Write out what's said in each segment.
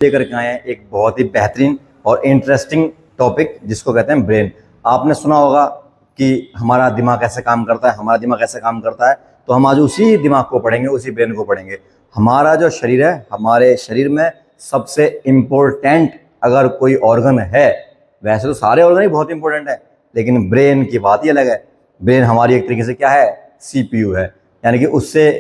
लेकर के आए हैं एक बहुत ही बेहतरीन और इंटरेस्टिंग टॉपिक जिसको कहते हैं ब्रेन। आपने सुना होगा कि हमारा दिमाग कैसे काम करता है, हमारा दिमाग कैसे काम करता है, तो हम आज उसी दिमाग को पढ़ेंगे, उसी ब्रेन को पढ़ेंगे। हमारा जो शरीर है, हमारे शरीर में सबसे इम्पोर्टेंट अगर कोई ऑर्गन है, वैसे तो सारे ऑर्गन ही बहुत इंपॉर्टेंट है, लेकिन ब्रेन की बात ही अलग है। ब्रेन हमारी एक तरीके से क्या है, CPU है, यानी कि उससे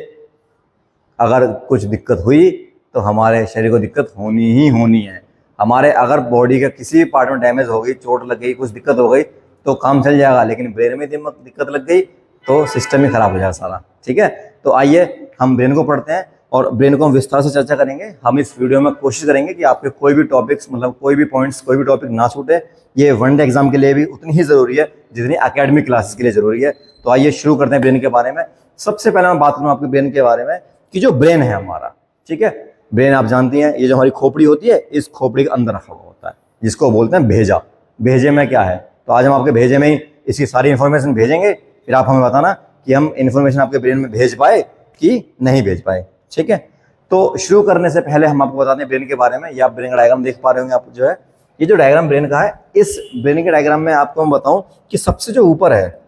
अगर कुछ दिक्कत हुई तो हमारे शरीर को दिक्कत होनी ही होनी है। हमारे अगर बॉडी का किसी भी पार्ट में डैमेज हो गई, चोट लग गई, कुछ दिक्कत हो गई तो काम चल जाएगा, लेकिन ब्रेन में दिक्कत लग गई तो सिस्टम ही खराब हो जाएगा सारा। ठीक है, तो आइए हम ब्रेन को पढ़ते हैं और ब्रेन को हम विस्तार से चर्चा करेंगे। हम इस वीडियो में कोशिश करेंगे कि आपके कोई भी टॉपिक्स, मतलब कोई भी पॉइंट्स, कोई भी टॉपिक ना छूटे। ये वनडे एग्जाम के लिए भी उतनी ही ज़रूरी है जितनी एकेडमिक क्लासेस के लिए ज़रूरी है। तो आइए शुरू करते हैं ब्रेन के बारे में। सबसे पहले मैं बात करूँ आपके ब्रेन के बारे में कि जो ब्रेन है हमारा, ठीक है, ब्रेन आप जानती हैं, ये जो हमारी खोपड़ी होती है, इस खोपड़ी के अंदर रखा हुआ होता है जिसको बोलते हैं भेजा। भेजे में क्या है, तो आज हम आपके भेजे में ही इसकी सारी इन्फॉर्मेशन भेजेंगे, फिर आप हमें बताना कि हम इन्फॉर्मेशन आपके ब्रेन में भेज पाए कि नहीं भेज पाए। ठीक है, तो शुरू करने से पहले हम आपको बताते हैं ब्रेन के बारे में। ये आप ब्रेन का डायग्राम देख पा रहे होंगे, आप जो है ये जो डायग्राम ब्रेन का है, इस ब्रेन के डायग्राम में आपको मैं बताऊं कि सबसे जो ऊपर है,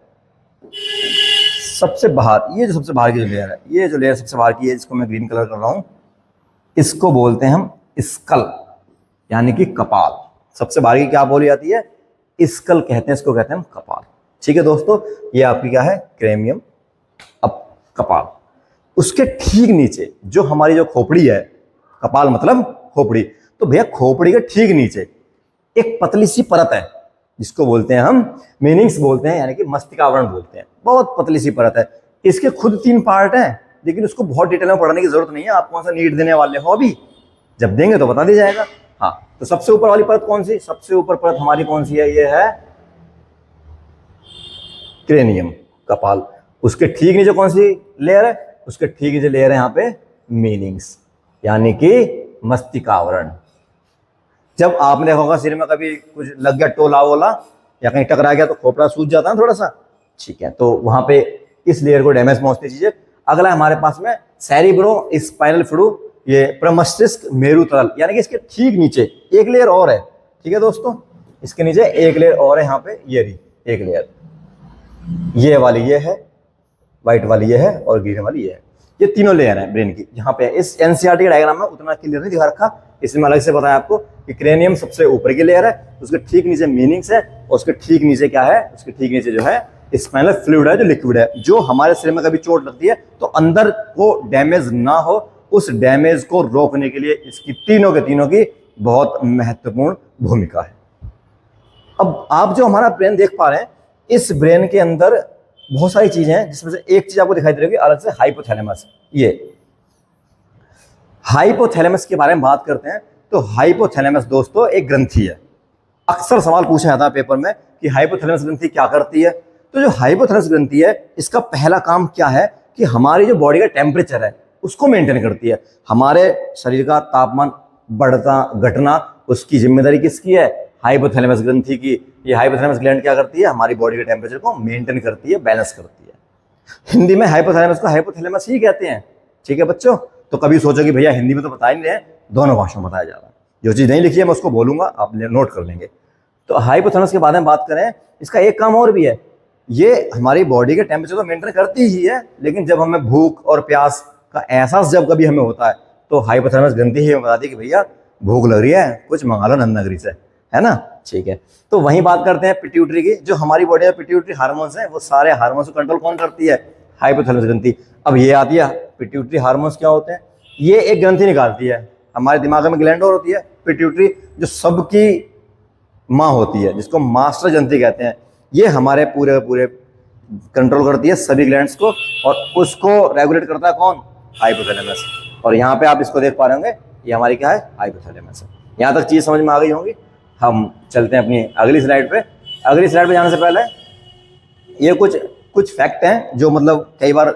सबसे बाहर, ये जो सबसे बाहर की जो लेयर है, ये जो लेयर सबसे बाहर की है, जिसको मैं ग्रीन कलर कर रहा हूँ, इसको बोलते हैं हम स्कल, यानी कि कपाल। सबसे बाहर की क्या बोली जाती है, स्कल कहते हैं, इसको कहते हैं हम कपाल। ठीक है दोस्तों, ये आपकी क्या है, क्रेनियम, अब कपाल। उसके ठीक नीचे जो हमारी जो खोपड़ी है, कपाल मतलब खोपड़ी, तो भैया खोपड़ी के ठीक नीचे एक पतली सी परत है जिसको बोलते हैं हम मीनिंग्स बोलते हैं, यानी कि मस्तिष्कावरण बोलते हैं। बहुत पतली सी परत है, इसके खुद 3 पार्ट हैं, लेकिन उसको बहुत डिटेल में पढ़ने की जरूरत नहीं है। आप कौन सा नीट देने वाले हो अभी, जब देंगे तो बता दी जाएगा। हाँ, तो सबसे ऊपर वाली परत कौन सी, सबसे ऊपर परत हमारी कौन सी है, ये है क्रेनियम, कपाल। उसके ठीक नीचे कौन सी लेयर है, उसके ठीक नीचे लेयर है यहाँ पे मीनिंग्स, यानी कि मस्तिष्कावरण। जब आपने देखा होगा सिर में कभी कुछ लग गया, टोला वोला या कहीं टकरा गया तो खोपड़ा सूज जाता है थोड़ा सा, ठीक है, तो वहां पे इस लेयर को डैमेज पहुंचती चीजें। अगला है हमारे पास में सेरिब्रो स्पाइनल फ्लूइड, ये प्रमस्तिष्क मेरु तरल, यानी कि इसके ठीक नीचे एक लेयर और है। ठीक है दोस्तों, इसके नीचे एक लेयर और है, यहाँ पे ये रही एक लेयर, ये वाली ये है, व्हाइट वाली ये है और ग्रीन वाली ये है। ये तीनों लेयर है ब्रेन की, यहाँ पे इस एनसीईआरटी के डायग्राम में उतना क्लियर नहीं दिखा रखा, इसमें अलग से बताया आपको कि क्रेनियम सबसे ऊपर की लेयर है, उसके ठीक नीचे मीनिंग्स है, और उसके ठीक नीचे क्या है, उसके ठीक नीचे जो है स्पाइनल फ्लूइड है, जो लिक्विड है, जो हमारे शरीर में कभी चोट लगती है तो अंदर को डैमेज ना हो, उस डैमेज को रोकने के लिए इसकी तीनों के तीनों की बहुत महत्वपूर्ण भूमिका है। अब आप जो हमारा ब्रेन देख पा रहे हैं, इस ब्रेन के अंदर बहुत सारी चीजें हैं, जिसमें से एक चीज आपको दिखाई दे रही होगी अलग से, हाइपोथैलेमस। ये हाइपोथैलेमस के बारे में बात करते हैं, तो हाइपोथैलेमस दोस्तों एक ग्रंथि है। अक्सर सवाल पूछा जाता है पेपर में कि हाइपोथैलेमस ग्रंथि क्या करती है। तो जो हाइपोथैलेमस ग्रंथि है, इसका पहला काम क्या है कि हमारी जो बॉडी का टेम्परेचर है उसको मेंटेन करती है। हमारे शरीर का तापमान बढ़ता घटना, उसकी जिम्मेदारी किसकी है, हाइपोथैलेमस ग्रंथि की। ये हाइपोथैलेमस ग्लैंड क्या करती है, हमारी बॉडी के टेम्परेचर को मेंटेन करती है, बैलेंस करती है। हिंदी में हाइपोथैलेमस को हाइपोथैलेमस ही कहते हैं। ठीक है बच्चों, तो कभी सोचो कि भैया हिंदी में तो बता ही नहीं रहे, दोनों भाषाओं में बताया जा रहा है। जो चीज़ नहीं लिखी है मैं उसको बोलूंगा, आप नोट कर लेंगे। तो हाइपोथैलेमस के बारे में बात करें, इसका एक काम और भी है, ये हमारी बॉडी के टेम्परेचर को मेंटेन करती ही है, लेकिन जब हमें भूख और प्यास का एहसास जब कभी हमें होता है तो हाइपोथैलेमस ग्रंथि ही हमें बताती है कि भैया भूख लग रही है, कुछ मंगा लो नन्नागिरी से, है ना। ठीक है, तो वहीं बात करते हैं पिट्यूटरी की। जो हमारी बॉडी में पिट्यूटरी हार्मोन्स हैं, वो सारे हार्मोन्स को कंट्रोल कौन करती है, हाइपोथैलेमस ग्रंथि। अब ये आती है पिट्यूटरी हार्मोन्स क्या होते हैं, ये एक ग्रंथि निकालती है। हमारे दिमाग में ग्लैंड और होती है पिट्यूटरी, जो सबकी माँ होती है, जिसको मास्टर ग्रंथि कहते हैं। ये हमारे पूरे पूरे कंट्रोल करती है सभी ग्लैंड्स को, और उसको रेगुलेट करता है कौन, हाइपोथैलेमस। और यहाँ पे आप इसको देख पा रहे होंगे, ये हमारी क्या है, हाइपोथैलेमस है। यहाँ तक चीज समझ में आ गई होंगी। हम चलते हैं अपनी अगली स्लाइड पे। अगली स्लाइड पे जाने से पहले ये कुछ फैक्ट हैं जो मतलब कई बार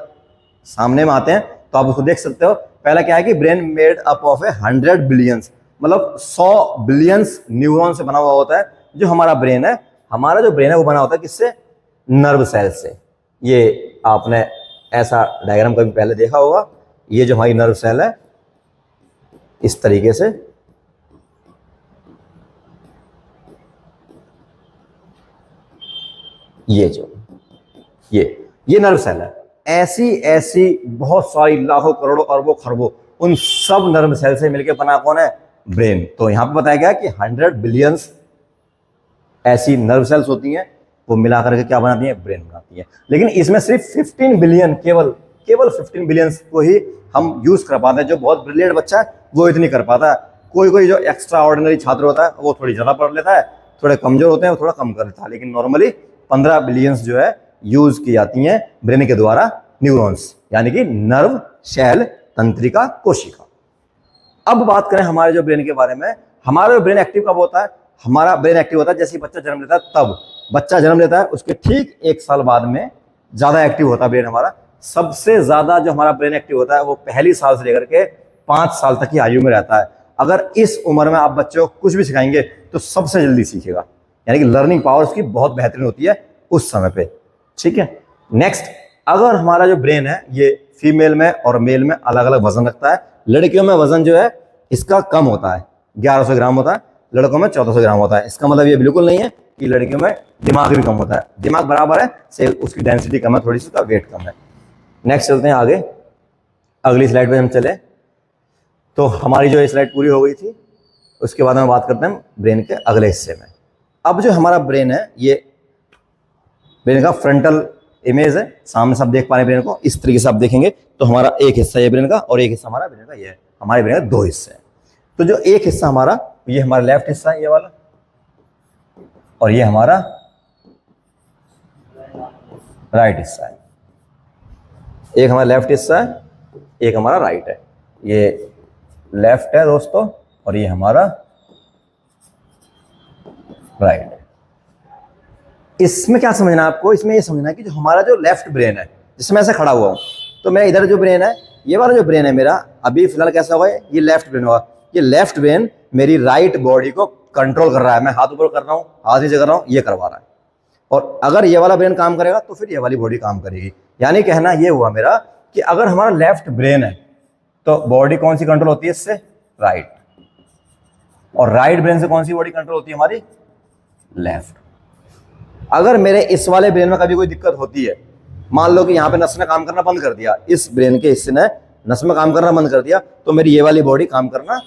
सामने में आते हैं, तो आप उसको देख सकते हो। पहला क्या है कि brain made up of 100 billions, मतलब 100 बिलियंस न्यूरॉन से बना हुआ होता है जो हमारा ब्रेन है। हमारा जो ब्रेन है वो बना होता है किससे, नर्व सेल से। ये आपने ऐसा डायग्राम कभी पहले देखा होगा। ये जो हमारी नर्व सेल है, इस तरीके से ये जो ये नर्व सेल है। ऐसी ऐसी बहुत सारी लाखों करोड़ों अरबों खरबों उन सब नर्व सेल से मिलकर बना कौन है? ब्रेन। तो यहां पे बताया गया कि 100 बिलियंस ऐसी नर्व सेल्स होती हैं, वो मिलाकर के क्या बनाती हैं? ब्रेन बनाती हैं। लेकिन इसमें सिर्फ 15 बिलियन, केवल 15 बिलियन को ही हम यूज कर पाते हैं। जो बहुत ब्रिलियंट बच्चा है वो इतनी कर पाता है। कोई जो एक्स्ट्रा ऑर्डिनरी छात्र होता है वो थोड़ी ज्यादा पढ़ लेता है, थोड़े कमजोर होते हैं वो थोड़ा कम कर लेता है। लेकिन नॉर्मली 15 बिलियंस जो है यूज की जाती हैं ब्रेन के द्वारा न्यूरॉन्स, यानी कि नर्व शेल तंत्रिका कोशिका। अब बात करें हमारे जो ब्रेन के बारे में। हमारा जो ब्रेन एक्टिव कब होता है? हमारा ब्रेन एक्टिव होता है जैसे बच्चा जन्म लेता है, तब बच्चा जन्म लेता है उसके ठीक 1 साल बाद में ज्यादा एक्टिव होता है ब्रेन हमारा। सबसे ज्यादा जो हमारा ब्रेन एक्टिव होता है वो पहली साल से लेकर के 5 साल तक की आयु में रहता है। अगर इस उम्र में आप बच्चे को कुछ भी सिखाएंगे तो सबसे जल्दी सीखेगा, यानी कि लर्निंग पावर उसकी बहुत बेहतरीन होती है उस समय पे। ठीक है, नेक्स्ट, अगर हमारा जो ब्रेन है ये फीमेल में और मेल में अलग अलग वजन रखता है। लड़कियों में वजन जो है इसका कम होता है, 1100 ग्राम होता है, लड़कों में 1400 ग्राम होता है। इसका मतलब ये बिल्कुल नहीं है कि लड़कियों में दिमाग भी कम होता है, दिमाग बराबर है, सिर्फ उसकी डेंसिटी कम है, थोड़ी सी उसका वेट कम है। नेक्स्ट चलते हैं आगे, अगली स्लाइड पे हम चले। तो हमारी जो स्लाइड पूरी हो गई थी, उसके बाद हम बात करते हैं ब्रेन के अगले हिस्से में। अब जो हमारा ब्रेन है ये ब्रेन का फ्रंटल इमेज है, सामने सब देख पा रहे हैं ब्रेन को। इस तरीके से आप देखेंगे तो हमारा एक हिस्सा ये ब्रेन का और एक हिस्सा हमारा ब्रेन का ये है। हमारे ब्रेन का 2 हिस्से हैं। तो जो एक हिस्सा हमारा, ये हमारा लेफ्ट हिस्सा है ये वाला, और ये हमारा राइट हिस्सा है। एक हमारा लेफ्ट हिस्सा है, एक हमारा राइट है। ये लेफ्ट है दोस्तों और ये हमारा राइट है। इसमें क्या समझना है आपको? इसमें ये समझना है कि जो हमारा जो लेफ्ट ब्रेन है, जिसमें ऐसे खड़ा हुआ हूं, तो मेरा इधर जो ब्रेन है, ये वाला जो ब्रेन है मेरा अभी फिलहाल कैसा होगा, ये लेफ्ट ब्रेन होगा। ये लेफ्ट ब्रेन मेरी राइट बॉडी को कंट्रोल कर रहा है। मैं हाथ ऊपर कर रहा हूँ, हाथ नीचे कर रहा हूँ, ये करवा रहा है। और अगर ये वाला ब्रेन काम करेगा तो फिर ये वाली बॉडी काम करेगी। यानी कहना ये हुआ मेरा कि अगर हमारा लेफ्ट ब्रेन है तो बॉडी कौन सी कंट्रोल होती है इससे? राइट। और राइट ब्रेन से कौन सी बॉडी कंट्रोल होती है? हमारी लेफ्ट। अगर मेरे इस वाले ब्रेन में कभी कोई दिक्कत होती है, मान लो कि यहाँ पे नस ने काम करना बंद कर दिया, इस ब्रेन के हिस्से ने नस में काम करना बंद कर दिया, तो मेरी ये वाली बॉडी काम करना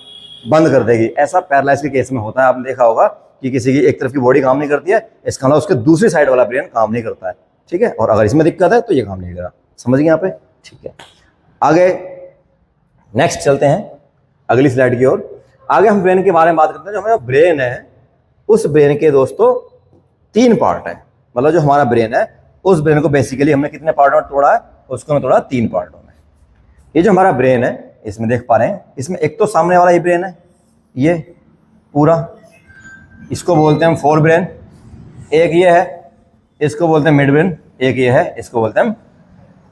बंद कर देगी। ऐसा पैरालाइज के केस में होता है। आपने देखा होगा कि किसी की एक तरफ की बॉडी काम नहीं करती है, इसका मतलब उसके दूसरी साइड वाला ब्रेन काम नहीं करता है। ठीक है, और अगर इसमें दिक्कत है तो ये काम नहीं करेगा। समझ गए यहाँ पे? ठीक है, आगे नेक्स्ट चलते हैं अगली स्लाइड की ओर। आगे हम ब्रेन के बारे में बात करते हैं। जो हमारा ब्रेन है उस ब्रेन के दोस्तों 3 पार्ट है। मतलब जो हमारा ब्रेन है उस ब्रेन को बेसिकली हमने कितने पार्टों में तोड़ा है? उसको हमने तोड़ा 3 पार्टों में। ये जो हमारा ब्रेन है इसमें देख पा रहे हैं, इसमें एक तो सामने वाला ये ब्रेन है, ये पूरा, इसको बोलते हैं हम फोर ब्रेन। एक ये है, इसको बोलते हैं मिड ब्रेन। एक ये है, इसको बोलते हैं हम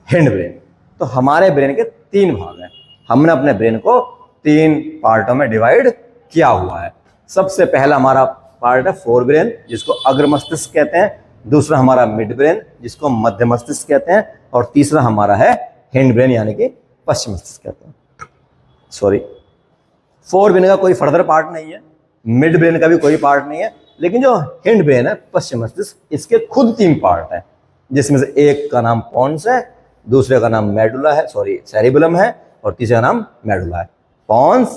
हिंड ब्रेन। तो हमारे ब्रेन के 3 भाग हैं। हमने अपने ब्रेन को 3 पार्टों में डिवाइड किया हुआ है। सबसे पहला हमारा पार्ट है फोर ब्रेन, जिसको अग्र मस्तिष्क कहते हैं। दूसरा हमारा मिड ब्रेन, जिसको मध्य मस्तिष्क कहते हैं। और तीसरा हमारा है हिंड ब्रेन, यानी कि पश्चिम मस्तिष्क कहते हैं। सॉरी, फोर ब्रेन का कोई फर्दर पार्ट नहीं है, मिड ब्रेन का भी कोई पार्ट नहीं है, लेकिन जो हिंड ब्रेन है, पश्चिम मस्तिष्क, इसके खुद 3 पार्ट हैं, जिसमें से एक का नाम पॉन्स है, दूसरे का नाम मेडुला है, सॉरी सेरिबेलम है, और तीसरे का नाम मेडुला है। पॉन्स,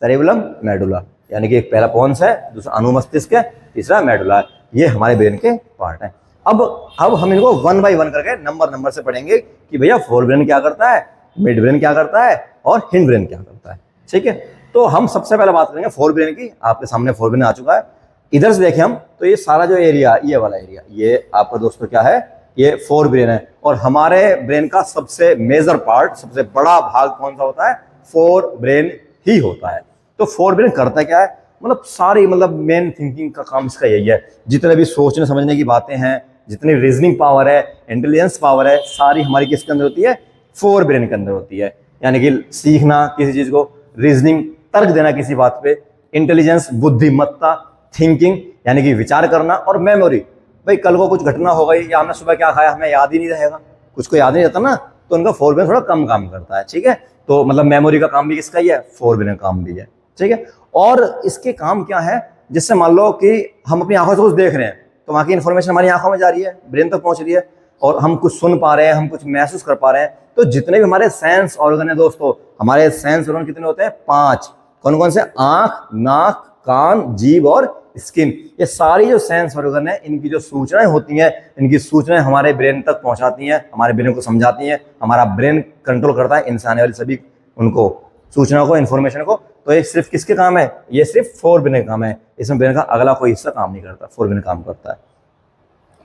सेरिबेलम, मेडुला, यानी कि एक पहला पॉन्स है, दूसरा अनुमस्तिष्क है, तीसरा मेडुला है। ये हमारे ब्रेन के पार्ट हैं। अब हम इनको 1 बाय 1 करके नंबर से पढ़ेंगे कि भैया फोर ब्रेन क्या करता है, मिड ब्रेन क्या करता है और हिंड ब्रेन क्या करता है। ठीक है, तो हम सबसे पहले बात करेंगे फोर ब्रेन की। आपके सामने फोर ब्रेन आ चुका है। इधर से देखें हम तो ये सारा जो एरिया, ये वाला एरिया, ये आपका दोस्तों क्या है, ये फोर ब्रेन है। और हमारे ब्रेन का सबसे मेजर पार्ट, सबसे बड़ा भाग कौन सा होता है? फोर ब्रेन ही होता है। तो फोर ब्रेन करता क्या है? मतलब सारी मेन थिंकिंग का काम इसका यही है। जितने भी सोचने समझने की बातें हैं, जितनी रीजनिंग पावर है, इंटेलिजेंस पावर है, सारी हमारी किसके अंदर होती है? फोर ब्रेन के अंदर होती है। यानी कि सीखना किसी चीज को, रीजनिंग तर्क देना किसी बात पे, इंटेलिजेंस बुद्धिमत्ता, थिंकिंग यानी कि विचार करना, और मेमोरी, भाई कल को कुछ घटना हो गई या हमने सुबह क्या खाया हमें याद ही नहीं रहेगा, कुछ को याद नहीं रहता ना, तो उनका फोर ब्रेन थोड़ा कम काम करता है। ठीक है, तो मेमोरी का काम भी किसका ही है? फोर ब्रेन का काम भी है। ठीक है, और इसके काम क्या है? जिससे मान लो कि हम अपनी आंखों से कुछ देख रहे हैं, तो वहाँ की इन्फॉर्मेशन हमारी आंखों में जा रही है, ब्रेन तक पहुंच रही है, और हम कुछ सुन पा रहे हैं, हम कुछ महसूस कर पा रहे हैं। तो जितने भी हमारे सेंस ऑर्गन है दोस्तों, हमारे सेंस ऑर्गन कितने होते हैं? 5। कौन कौन से? आंख, नाक, कान, जीभ और स्किन। ये सारी जो सेंस ऑर्गन है, इनकी जो सूचनाएं होती हैं, इनकी सूचनाएं हमारे ब्रेन तक पहुंचाती हैं, हमारे ब्रेन को समझाती हैं। हमारा ब्रेन कंट्रोल करता है इनसे आने वाली सभी उनको सूचनाओं को, इन्फॉर्मेशन को। तो ये सिर्फ किसके काम है? ये सिर्फ फोर ब्रेन का काम है। इसमें ब्रेन का अगला कोई हिस्सा काम नहीं करता, फोर ब्रेन काम करता है।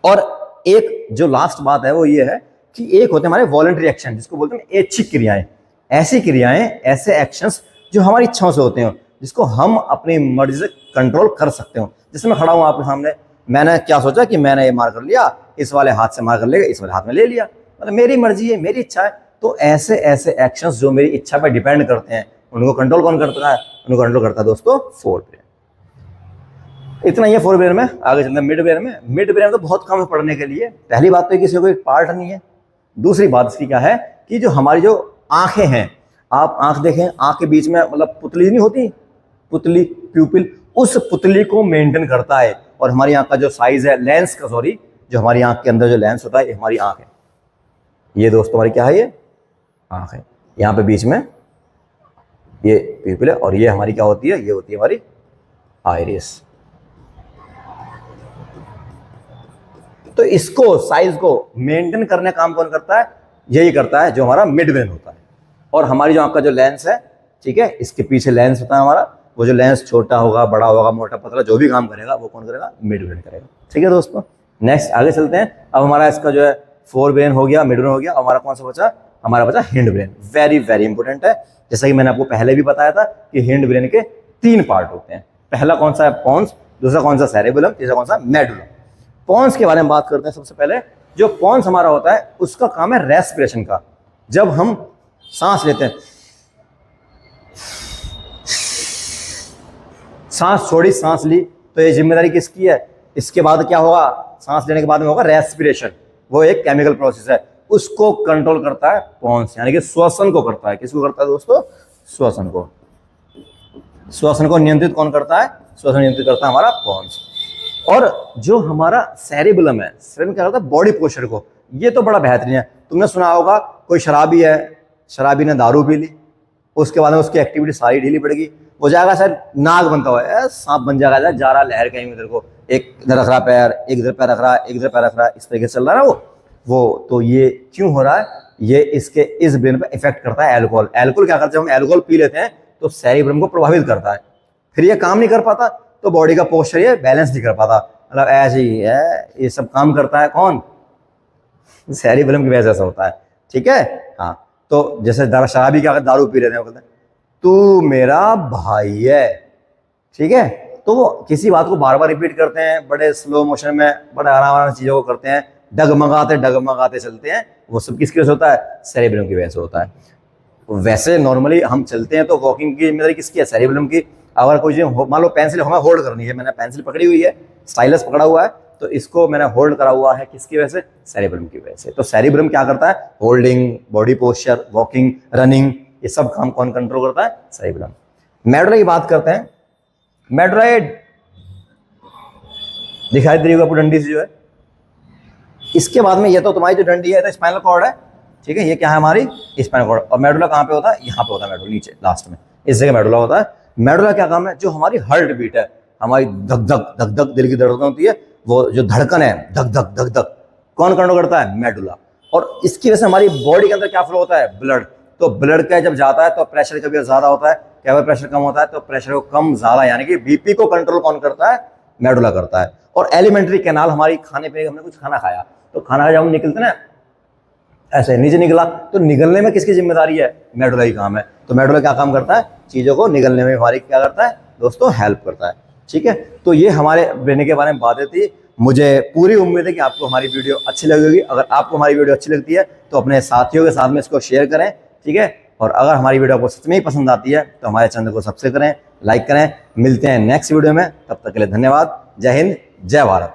और एक जो लास्ट बात है वो ये है कि एक होते हैं हमारे वॉलंटरी एक्शन, जिसको बोलते हैं ऐच्छिक क्रियाएं। ऐसी क्रियाएं, ऐसे एक्शंस जो हमारी इच्छाओं से होते हैं, जिसको हम अपनी मर्जी से कंट्रोल कर सकते हो। जैसे मैं खड़ा हूं आपके सामने, मैंने क्या सोचा कि मैंने ये मार कर लिया, इस वाले हाथ से मार कर लेगा, इस वाले हाथ में ले लिया, मतलब मेरी मर्जी है, मेरी इच्छा है। तो ऐसे ऐसे एक्शंस जो मेरी इच्छा पर डिपेंड करते हैं, उनको कंट्रोल कौन करता है? उनको कंट्रोल करता है दोस्तों फोर ब्रेन। इतना ही है फोर ब्रेन में। आगे चलते हैं मिड ब्रेन में। मिड ब्रेन तो बहुत कम है पढ़ने के लिए। पहली बात तो किसी को एक पार्ट नहीं है। दूसरी बात इसकी क्या है कि जो हमारी जो आंखें हैं, आप आंख देखें, आंख के बीच में मतलब पुतली नहीं होती, पुतली, प्यूपिल, उस पुतली को मेंटेन करता है। और हमारी आंख का जो साइज है, लेंस का, सॉरी, जो हमारी आंख के अंदर जो लेंस होता है, ये हमारी आंख है। ये दोस्तों हमारी क्या है? ये आंख है। यहाँ पे बीच में ये प्यूपिल है, और ये हमारी क्या होती है? ये होती है हमारी आइरिस। तो इसको, साइज को मेंटेन करने का काम कौन करता है? यही करता है जो हमारा मिड ब्रेन होता है। और हमारी जो आंख का जो लेंस है, ठीक है, इसके पीछे लेंस होता है हमारा। वो जो लेंस छोटा होगा, बड़ा होगा, मोटा, पतला, जो भी काम करेगा वो कौन करेगा? मिड ब्रेन करेगा। ठीक है दोस्तों, नेक्स्ट आगे चलते हैं। अब हमारा इसका जो है फोर ब्रेन हो गया, मिड ब्रेन हो गया। हमारा कौन सा बचा? हमारा बचा hind brain. Very very important है। जैसा कि मैंने आपको पहले भी बताया था कि हिंड ब्रेन के 3 पार्ट होते हैं। पहला कौन सा है? पोन्स। दूसरा कौन सा? सेरेबेलम। तीसरा कौन सा? मेडुला। पोन्स के बारे में बात करते हैं। सबसे पहले जो पोन्स हमारा होता है, उसका काम है रेस्पिरेशन का। जब हम सांस लेते हैं, सांस छोड़ी, सांस ली, तो ये जिम्मेदारी किसकी है? इसके बाद क्या होगा? सांस लेने के बाद में होगा रेस्पिरेशन। वो एक केमिकल प्रोसेस है, उसको कंट्रोल करता है पोन्स, यानी कि श्वसन को करता है। किसको करता है दोस्तों? श्वसन को। श्वसन को नियंत्रित कौन करता है? श्वसन नियंत्रित करता है हमारा पोन्स। और जो हमारा सेरेबेलम है, सेरेबेलम क्या करता है? बॉडी पोस्चर को। ये तो बड़ा बेहतरीन है। तुमने सुना होगा कोई शराबी है, शराबी ने दारू पी ली, उसके बाद में उसकी एक्टिविटी सारी ढीली पड़ गई, वो जाएगा सर नाग बनता हुआ है, सांप बन जाएगा, जा रहा लहर कहीं इधर को, एक इधर रख रहा पैर, एक इधर पैर रख रहा है, एक इधर पैर रख रहा है, इस तरीके से चल रहा है ना वो। तो ये क्यों हो रहा है? ये इसके इस ब्रेन पे इफेक्ट करता है एल्कोहल। एल्कोहल क्या करता है? हम एल्कोहल पी लेते हैं तो सेरेब्रम को प्रभावित करता है, फिर ये काम नहीं कर पाता, तो बॉडी का पोस्चर ये बैलेंस नहीं कर पाता। मतलब ऐसे ही है, ये सब काम करता है कौन? सेरेब्रम की वजह से होता है। ठीक है, हाँ। तो जैसे शराबी क्या दारू पी रहे हैं, वो कहते हैं तू मेरा भाई है, ठीक है, तो वो किसी बात को बार बार रिपीट करते हैं, बड़े स्लो मोशन में, बड़े आराम आराम चीजों को करते हैं, डगमगाते चलते हैं। वो सब किसकी वजह से होता है? सेरेब्रम की वजह से होता है। वैसे नॉर्मली हम चलते हैं तो वॉकिंग की जिम्मेदारी किसकी है? सेरेब्रम की। अगर कोई चीज मान लो पेंसिल हमें होल्ड करनी है, मैंने पेंसिल पकड़ी हुई है, स्टाइलस पकड़ा हुआ है, तो इसको मैंने होल्ड करा हुआ है किसकी वजह से? सेरेब्रम की वजह से। तो सेरेब्रम क्या करता है? Holding, body posture, walking, running, ये सब काम कौन कंट्रोल करता है? सेरेब्रम। मेडुला की बात करते हैं। मेडुला दिखाई दे रही होगी आपको डंडी से जो है, इसके बाद में ये तो तुम्हारी जो डंडी है तो स्पाइनल कॉर्ड है, ठीक है, ये क्या है? हमारी स्पाइनल कॉर्ड। और मेडुला कहाँ पे होता है? यहाँ पे होता है मेडुला, नीचे लास्ट में, इस जगह मेडुला होता है। मेडुला क्या काम है? जो हमारी हार्ट बीट है, हमारी धक धक धक धक दिल की धड़कन होती है, वो जो धड़कन है धक धक धक धक, कौन कंट्रोल करता है? मेडुला। और इसकी वजह से हमारी बॉडी के अंदर क्या फ्लो होता है? ब्लड। तो ब्लड का जब जाता है तो प्रेशर कभी ज्यादा होता है, क्या प्रेशर कम होता है, तो प्रेशर को कम ज्यादा, यानी कि बीपी को कंट्रोल कौन करता है? मेडुला करता है। और एलिमेंट्री कैनाल, हमारी खाने पीने, हमने कुछ खाना खाया तो खाना जब हम निकलते ना ऐसे नीचे निकला, तो निकलने में किसकी जिम्मेदारी है? मेडुला ही काम है। तो मेडुला क्या काम करता है? चीजों को निकलने में हमारी क्या करता है दोस्तों? हेल्प करता है। ठीक है, तो ये हमारे ब्रेन के बारे में बातें थी। मुझे पूरी उम्मीद है कि आपको हमारी वीडियो अच्छी लगी होगी। अगर आपको हमारी वीडियो अच्छी लगती है तो अपने साथियों के साथ में इसको शेयर करें, ठीक है। और अगर हमारी वीडियो आपको सच में ही पसंद आती है तो हमारे चैनल को सब्सक्राइब करें, लाइक करें। मिलते हैं नेक्स्ट वीडियो में, तब तक के लिए धन्यवाद। जय हिंद, जय भारत।